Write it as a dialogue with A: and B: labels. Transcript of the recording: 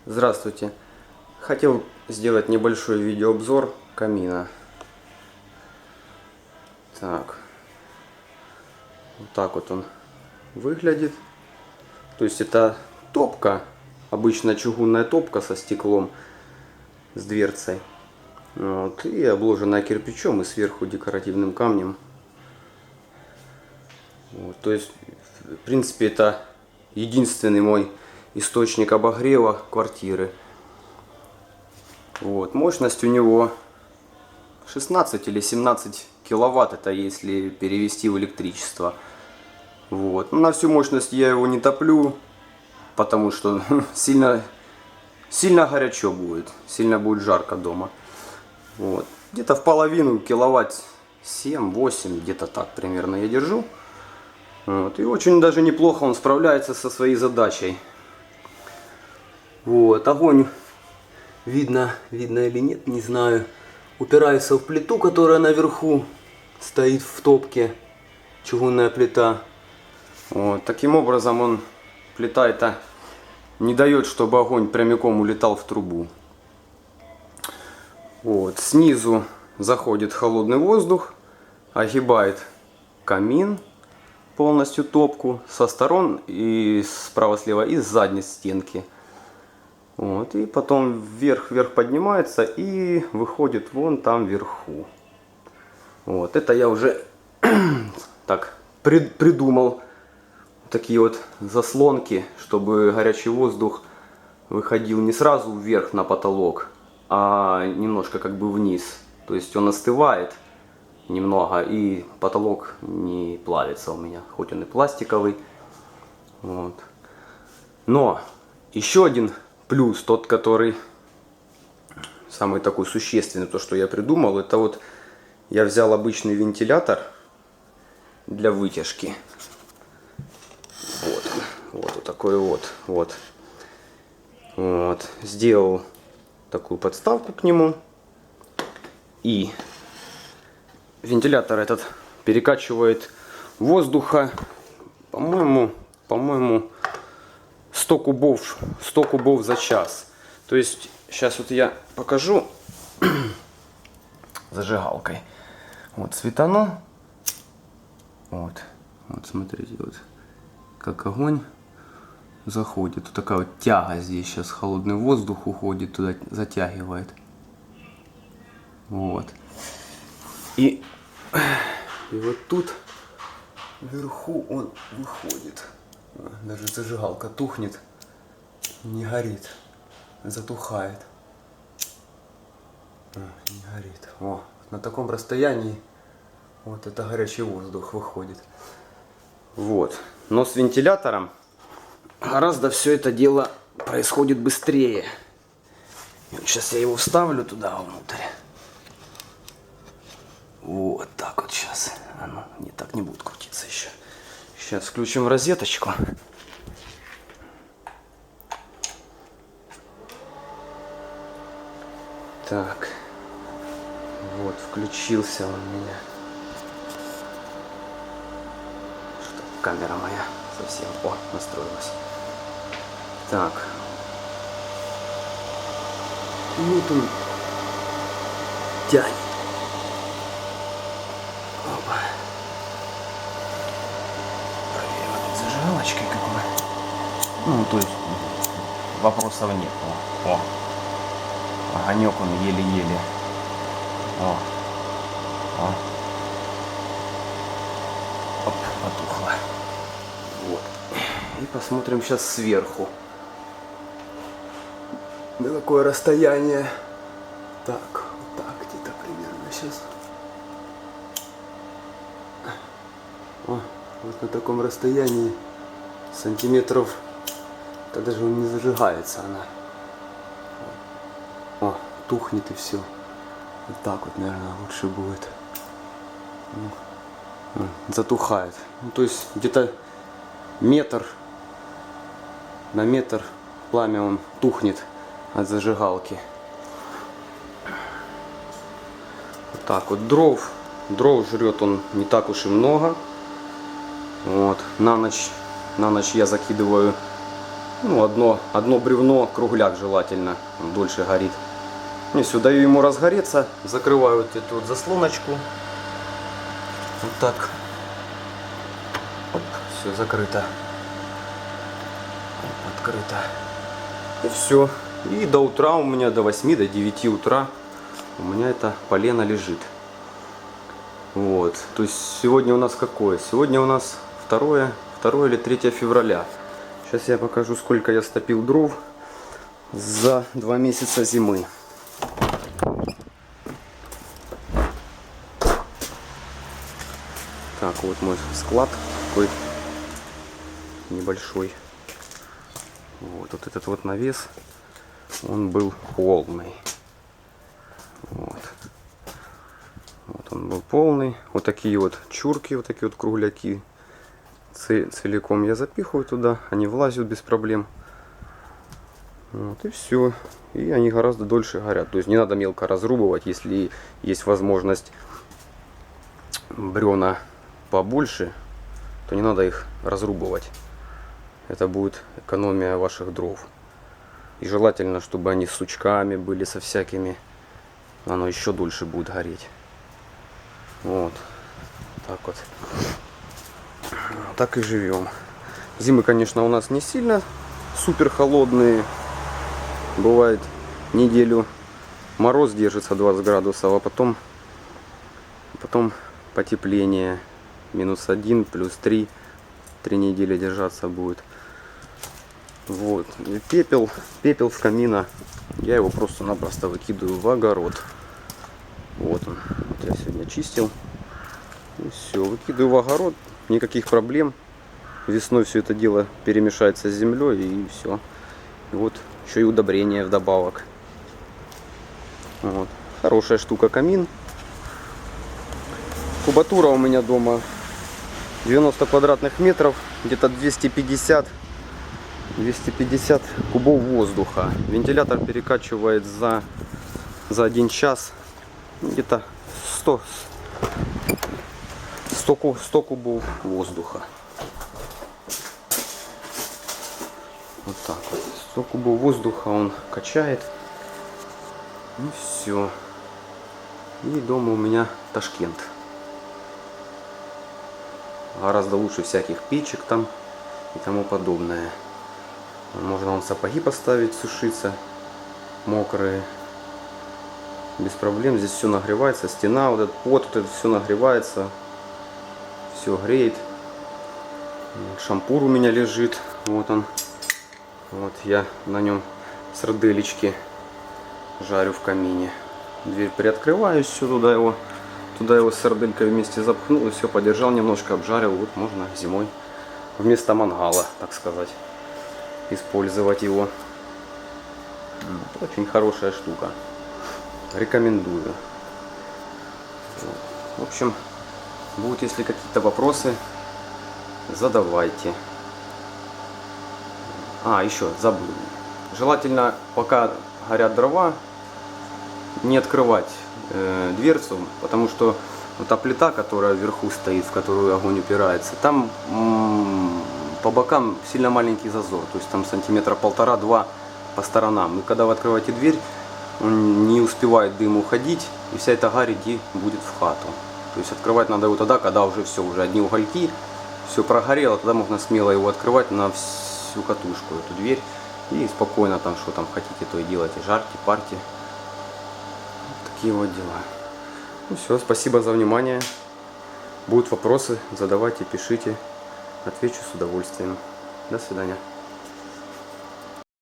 A: Здравствуйте. Хотел сделать небольшой видеообзор камина. Так. Вот так вот он выглядит. То есть это топка, обычная чугунная топка со стеклом, с дверцей. Вот, и обложенная кирпичом и сверху декоративным камнем. Вот, то есть, в принципе, это единственный мой источник обогрева квартиры. Вот, мощность у него 16 или 17 киловатт, это если перевести в электричество. Вот. На всю мощность я его не топлю, потому что сильно горячо будет, сильно будет жарко дома. Вот. Где-то в половину киловатт 7-8, где-то так примерно я держу. Вот. И очень даже неплохо он справляется со своей задачей. Вот. Огонь видно или нет, не знаю. Упирается в плиту, которая наверху стоит в топке, чугунная плита. Вот. Таким образом плита эта не дает, чтобы огонь прямиком улетал в трубу. Вот. Снизу заходит холодный воздух, огибает камин, полностью топку со сторон и справа-слева и с задней стенки. Вот, и потом вверх поднимается и выходит вон там вверху. Вот, это я уже так придумал такие вот заслонки, чтобы горячий воздух выходил не сразу вверх на потолок, а немножко как бы вниз. То есть он остывает немного и потолок не плавится у меня, хоть он и пластиковый. Вот. Но еще один плюс, тот, который самый такой существенный, то, что я придумал, это вот я взял обычный вентилятор для вытяжки. Вот такой вот. Сделал такую подставку к нему. И вентилятор этот перекачивает воздуха, по-моему, 100 кубов за час. То есть, сейчас вот я покажу зажигалкой. Вот светану. Вот смотрите, вот как огонь заходит. Тут такая вот тяга здесь, сейчас холодный воздух уходит, туда затягивает. Вот. И вот тут вверху он выходит. Даже зажигалка тухнет, не горит, затухает. Не горит. О, на таком расстоянии вот это горячий воздух выходит. Вот. Но с вентилятором гораздо все это дело происходит быстрее. И вот сейчас я его вставлю туда внутрь. Вот так вот сейчас. Оно не будет крутиться еще. Сейчас включим розеточку. Так. Вот, включился он у меня. Что камера моя совсем... О, настроилась. Так. Вот он тянет. Опа. Зажигалочкой какой. Ну, то есть вопросов нет. О. Огонек он еле-еле. О. Оп, потухло. Вот. И посмотрим сейчас сверху. На какое расстояние. Так, вот так где-то примерно сейчас. О, вот на таком расстоянии сантиметров, это даже он не зажигается она. О, тухнет и все. Вот так вот, наверное, лучше будет. Затухает. Ну, то есть где-то метр на метр пламя он тухнет от зажигалки. Вот так вот. Дров жрет он не так уж и много. Вот. На ночь я закидываю Ну, одно бревно, кругляк желательно, он дольше горит. И все, даю ему разгореться, закрываю вот эту вот заслоночку. Вот так. Оп, все закрыто. Оп, открыто. И все. И до утра у меня, до 8, до 9 утра у меня это полено лежит. Вот. То есть сегодня у нас какое? Сегодня у нас 2 или 3 февраля. Сейчас я покажу, сколько я стопил дров за 2 месяца зимы. Так, вот мой склад такой небольшой. Вот этот вот навес, он был полный. Вот он был полный. Вот такие вот чурки, вот такие вот кругляки. Целиком я запихиваю туда, они влазят без проблем. Вот и все. И они гораздо дольше горят. То есть не надо мелко разрубывать, если есть возможность бревна побольше, то не надо их разрубывать. Это будет экономия ваших дров. И желательно, чтобы они с сучками были, со всякими. Оно еще дольше будет гореть. Вот. Так вот. Так и живем. Зимы, конечно, у нас не сильно супер холодные. Бывает неделю мороз держится 20 градусов, а потом потепление. -1, +3. 3 недели держаться будет. Вот. И пепел с камина. Я его просто-напросто выкидываю в огород. Вот он. Вот я сегодня чистил. И все. Выкидываю в огород. Никаких проблем. Весной все это дело перемешается с землей и все. И вот еще и удобрения вдобавок. Вот. Хорошая штука камин. Кубатура у меня дома 90 квадратных метров, где-то 250 кубов воздуха. Вентилятор перекачивает за 1 час где-то 100 кубов воздуха. Вот так вот. 100 кубов воздуха он качает. И все. И дома у меня Ташкент. Гораздо лучше всяких печек там и тому подобное. Можно вон сапоги поставить, сушиться мокрые. Без проблем. Здесь все нагревается. Стена, вот этот пот, вот это все нагревается. Все греет. Шампур у меня лежит. Вот он. Вот я на нем с роделечки жарю в камине. Дверь приоткрываю, все туда его с сарделькой вместе запхнул и все, подержал немножко, обжарил. Вот можно зимой вместо мангала, так сказать, использовать его. Очень хорошая штука. Рекомендую. В общем, будут, если какие-то вопросы, задавайте. Еще забыл. Желательно, пока горят дрова, не открывать дверцу, потому что вот та плита, которая вверху стоит, в которую огонь упирается, там по бокам сильно маленький зазор, то есть там сантиметра 1,5-2 по сторонам. И когда вы открываете дверь, он не успевает дым уходить, и вся эта гарь будет в хату. То есть открывать надо его тогда, когда уже все, уже одни угольки, все прогорело, тогда можно смело его открывать на всю катушку, эту дверь, и спокойно там, что там хотите, то и делайте, жарьте, парьте. Такие вот дела. Ну все, спасибо за внимание. Будут вопросы, задавайте, пишите. Отвечу с удовольствием. До свидания.